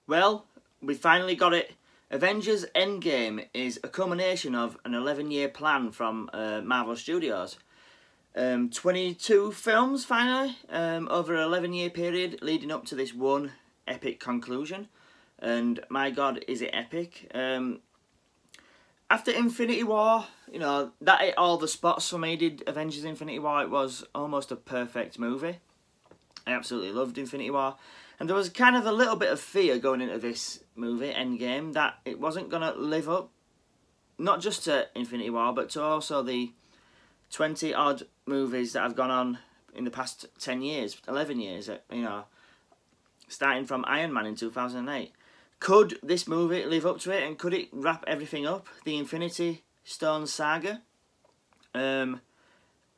Well, we finally got it. Avengers Endgame is a culmination of an 11-year plan from Marvel Studios. 22 films finally, over an 11-year period leading up to this one epic conclusion. And my God, is it epic. After Infinity War, you know, that hit all the spots for me, did Avengers Infinity War. It was almost a perfect movie. I absolutely loved Infinity War. And there was kind of a little bit of fear going into this movie, Endgame, that it wasn't going to live up, not just to Infinity War, but to also the 20-odd movies that have gone on in the past 10 years, 11 years, you know, starting from Iron Man in 2008. Could this movie live up to it, and could it wrap everything up, the Infinity Stone saga? And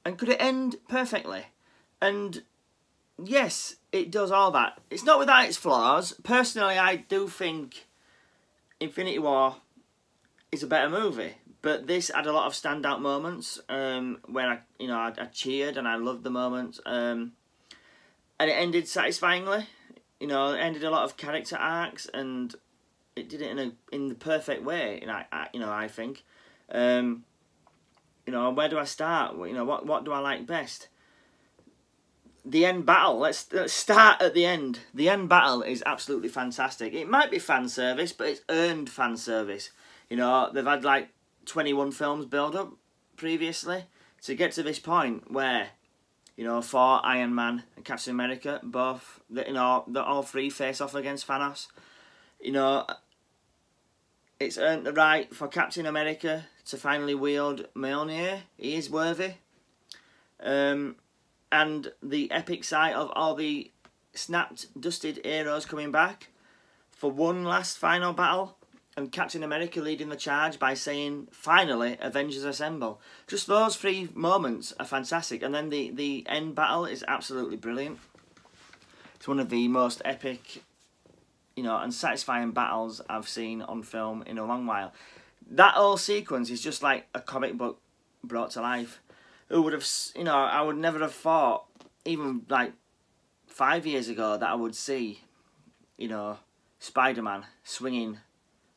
could it end perfectly? And yes, it does all that. It's not without its flaws. Personally, I do think Infinity War is a better movie, but this had a lot of standout moments where I cheered and I loved the moments, and it ended satisfyingly. You know, it ended a lot of character arcs, and it did it in the perfect way. I think. You know, where do I start? You know, what do I like best? The end battle. Let's start at the end. The end battle is absolutely fantastic. It might be fan service, but it's earned fan service. You know, they've had like 21 films build up previously to get to this point where, you know, Thor, Iron Man, and Captain America both, they're all three face off against Thanos. You know, it's earned the right for Captain America to finally wield Mjolnir. He is worthy. And the epic sight of all the snapped, dusted heroes coming back for one last final battle, and Captain America leading the charge by saying, "Finally, Avengers assemble." Just those three moments are fantastic, and then the end battle is absolutely brilliant. It's one of the most epic, you know, and satisfying battles I've seen on film in a long while. That whole sequence is just like a comic book brought to life. Who would have, you know, I would never have thought, even like 5 years ago, that I would see, you know, Spider-Man swinging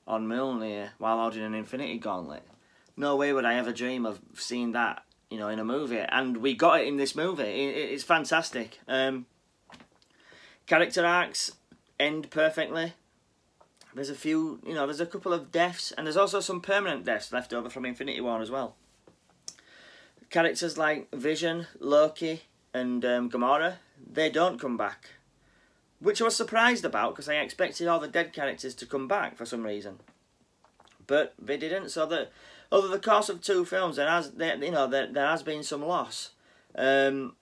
on Mjolnir while holding an Infinity Gauntlet. No way would I ever dream of seeing that, you know, in a movie. And we got it in this movie. It's fantastic. Character arcs end perfectly. There's a few, you know, there's a couple of deaths, and there's also some permanent deaths left over from Infinity War as well. Characters like Vision, Loki, and Gamora, they don't come back. Which I was surprised about, because I expected all the dead characters to come back for some reason. But they didn't, so that over the course of two films, there has been some loss. But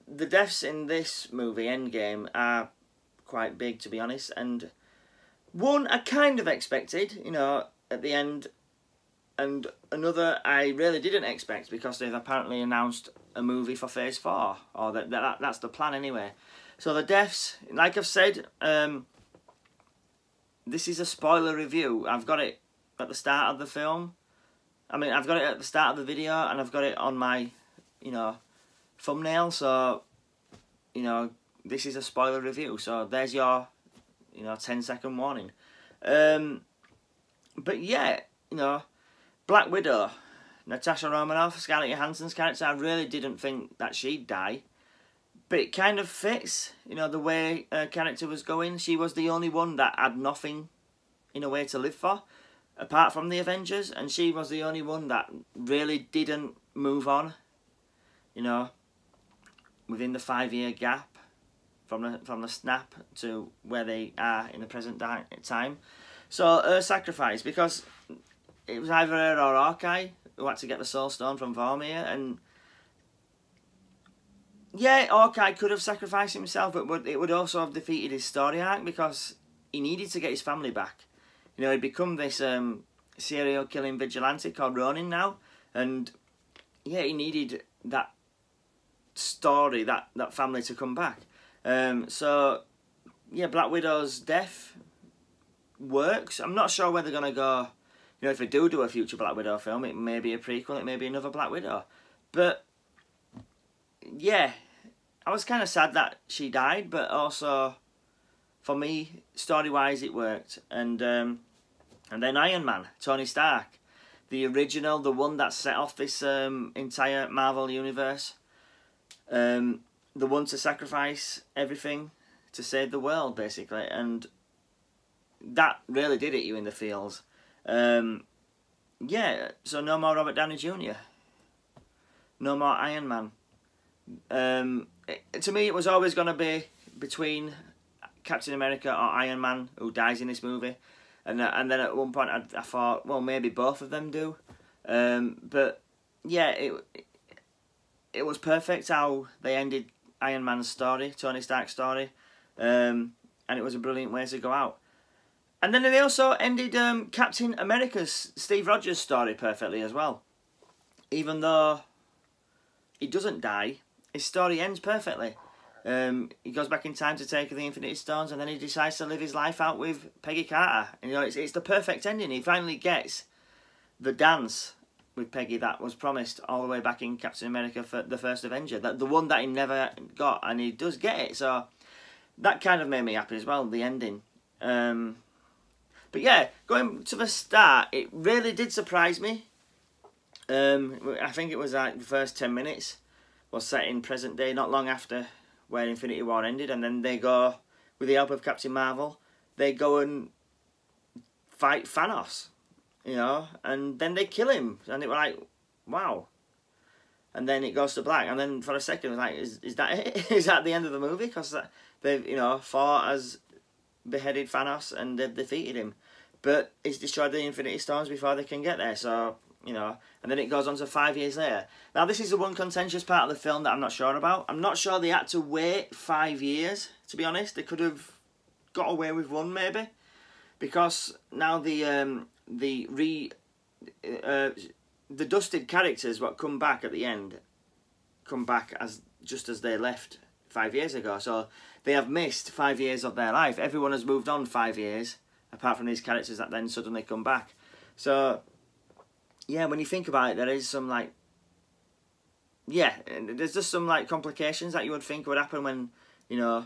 the deaths in this movie, Endgame, are quite big, to be honest. And one I kind of expected, you know, at the end. And another I really didn't expect, because they've apparently announced a movie for Phase 4. Or that's the plan anyway. So the deaths, like I've said, this is a spoiler review. I've got it at the start of the film. I mean, I've got it at the start of the video, and I've got it on my, you know, thumbnail. So, you know, this is a spoiler review. So there's your, you know, 10-second warning. But yeah, you know, Black Widow, Natasha Romanoff, Scarlett Johansson's character, I really didn't think that she'd die. But it kind of fits, you know, the way her character was going. She was the only one that had nothing, in a way, to live for, apart from the Avengers. And she was the only one that really didn't move on, you know, within the 5-year gap from the snap to where they are in the present time. So her sacrifice, because it was either her or Hawkeye who had to get the Soul Stone from Vormir, and yeah, Hawkeye could have sacrificed himself, but it would also have defeated his story arc, because he needed to get his family back. You know, he'd become this serial killing vigilante called Ronin now, and yeah, he needed that story, that family to come back. So yeah, Black Widow's death works. I'm not sure where they're gonna go. You know, if they do a future Black Widow film, it may be a prequel, it may be another Black Widow. But yeah, I was kind of sad that she died, but also for me, story-wise, it worked. And then Iron Man, Tony Stark, the original, the one that set off this entire Marvel universe, the one to sacrifice everything to save the world, basically, and that really did hit you in the feels. Yeah, so no more Robert Downey Jr. No more Iron Man. To me, it was always going to be between Captain America or Iron Man, who dies in this movie. And then at one point I thought, well, maybe both of them do. But yeah, it was perfect how they ended Iron Man's story, Tony Stark's story. And it was a brilliant way to go out. And then they also ended Captain America's, Steve Rogers' story perfectly as well. Even though he doesn't die, his story ends perfectly. He goes back in time to take the Infinity Stones, and then he decides to live his life out with Peggy Carter. And, you know, it's the perfect ending. He finally gets the dance with Peggy that was promised all the way back in Captain America for the first Avenger. The one that he never got, and he does get it. So that kind of made me happy as well, the ending. But yeah, going to the start, it really did surprise me. I think it was like the first 10 minutes was set in present day, not long after where Infinity War ended, and then they go, with the help of Captain Marvel, they go and fight Thanos, you know, and then they kill him, and it was like, wow. And then it goes to black, and then for a second it was like, is that it? Is that the end of the movie? Because they've, you know, fought as beheaded Thanos and they've defeated him, but he's destroyed the Infinity Stones before they can get there, so, you know, and then it goes on to 5 years later. Now, this is the one contentious part of the film that I'm not sure about. I'm not sure they had to wait 5 years, to be honest. They could have got away with one, maybe, because now the dusted characters what come back at the end come back as just as they left 5 years ago. So they have missed 5 years of their life. Everyone has moved on 5 years, apart from these characters that then suddenly come back. So yeah, when you think about it, there is some, like, yeah, there's just some, like, complications that you would think would happen when, you know,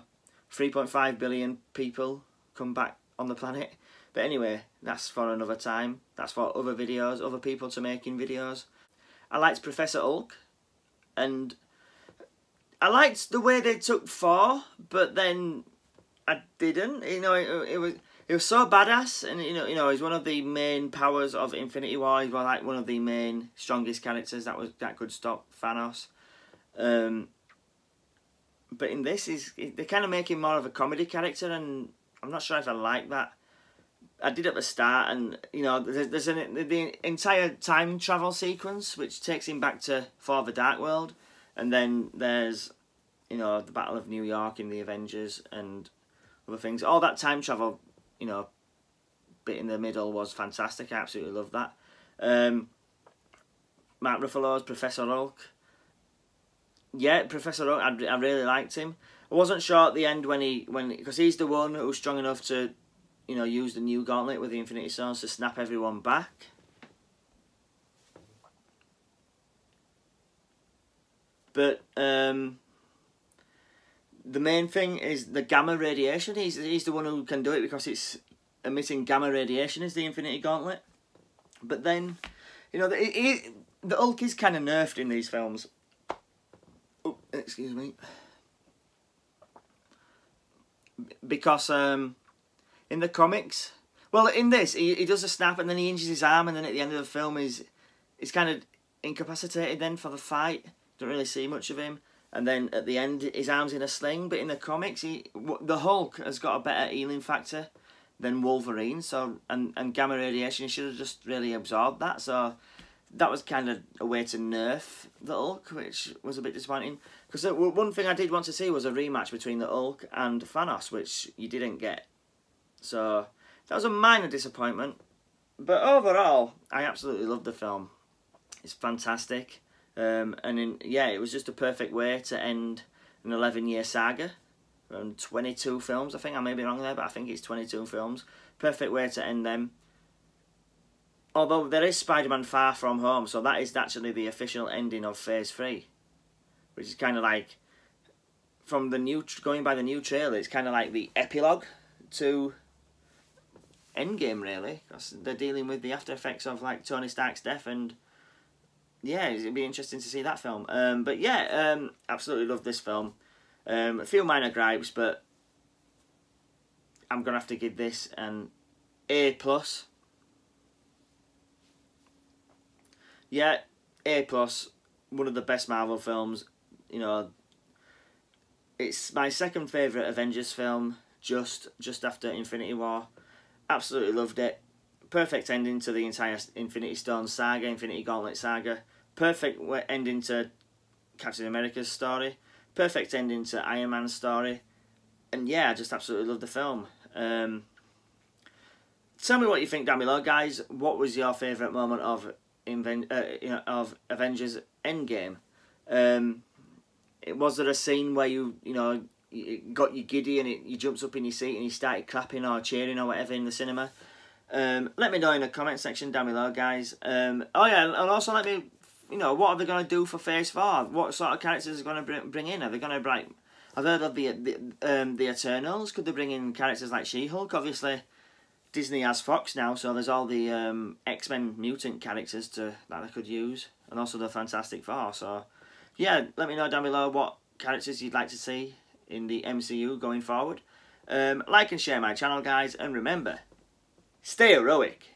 3.5 billion people come back on the planet. But anyway, that's for another time. That's for other videos, other people to making videos. I liked Professor Hulk, and I liked the way they took Thor, but then I didn't. You know, it was so badass, and you know, he's one of the main powers of Infinity War. He's like one of the main strongest characters that could stop Thanos. But in this, they kind of make him more of a comedy character, and I'm not sure if I like that. I did at the start, and you know, there's the entire time travel sequence which takes him back to For the Dark World, and then there's, you know, the Battle of New York in the Avengers and other things. All that time travel, you know, bit in the middle was fantastic. I absolutely loved that. Mark Ruffalo's Professor Hulk. Yeah, Professor Hulk, I really liked him. I wasn't sure at the end because he's the one who's strong enough to, you know, use the new gauntlet with the Infinity Stones to snap everyone back. But the main thing is the gamma radiation. He's the one who can do it because it's emitting gamma radiation is the Infinity Gauntlet. But then, you know, the Hulk is kind of nerfed in these films. Oh, excuse me. Because in the comics, well, in this he does a snap and then he injures his arm, and then at the end of the film he's kind of incapacitated then for the fight. Don't really see much of him. And then at the end, his arm's in a sling. But in the comics, the Hulk has got a better healing factor than Wolverine. So and gamma radiation, he should have just really absorbed that. So that was kind of a way to nerf the Hulk, which was a bit disappointing. Because one thing I did want to see was a rematch between the Hulk and Thanos, which you didn't get. So that was a minor disappointment. But overall, I absolutely loved the film. It's fantastic. Yeah, it was just a perfect way to end an 11-year saga. 22 films, I think. I may be wrong there, but I think it's 22 films. Perfect way to end them. Although there is Spider-Man Far From Home, so that is actually the official ending of Phase 3. Which is kind of like, from the going by the new trailer, it's kind of like the epilogue to Endgame, really, because they're dealing with the after effects of like Tony Stark's death, and yeah, it'd be interesting to see that film. But yeah, absolutely love this film. A few minor gripes, but I'm gonna have to give this an A+. Yeah, A+. One of the best Marvel films. You know, it's my second favourite Avengers film, just after Infinity War. Absolutely loved it. Perfect ending to the entire Infinity Stone saga, Infinity Gauntlet saga. Perfect ending to Captain America's story. Perfect ending to Iron Man's story. And yeah, I just absolutely love the film. Tell me what you think down below, guys. What was your favourite moment of Avengers Endgame? Was there a scene where you got you giddy and you jumped up in your seat and you started clapping or cheering or whatever in the cinema? Let me know in the comment section down below, guys. Oh yeah, and also let me, what are they going to do for Phase 4? What sort of characters are going to bring in? Are they going to I've heard of the Eternals. Could they bring in characters like She-Hulk? Obviously, Disney has Fox now, so there's all the X-Men mutant characters that they could use, and also the Fantastic Four. So yeah, let me know down below what characters you'd like to see in the MCU going forward. Like and share my channel, guys, and remember, stay heroic.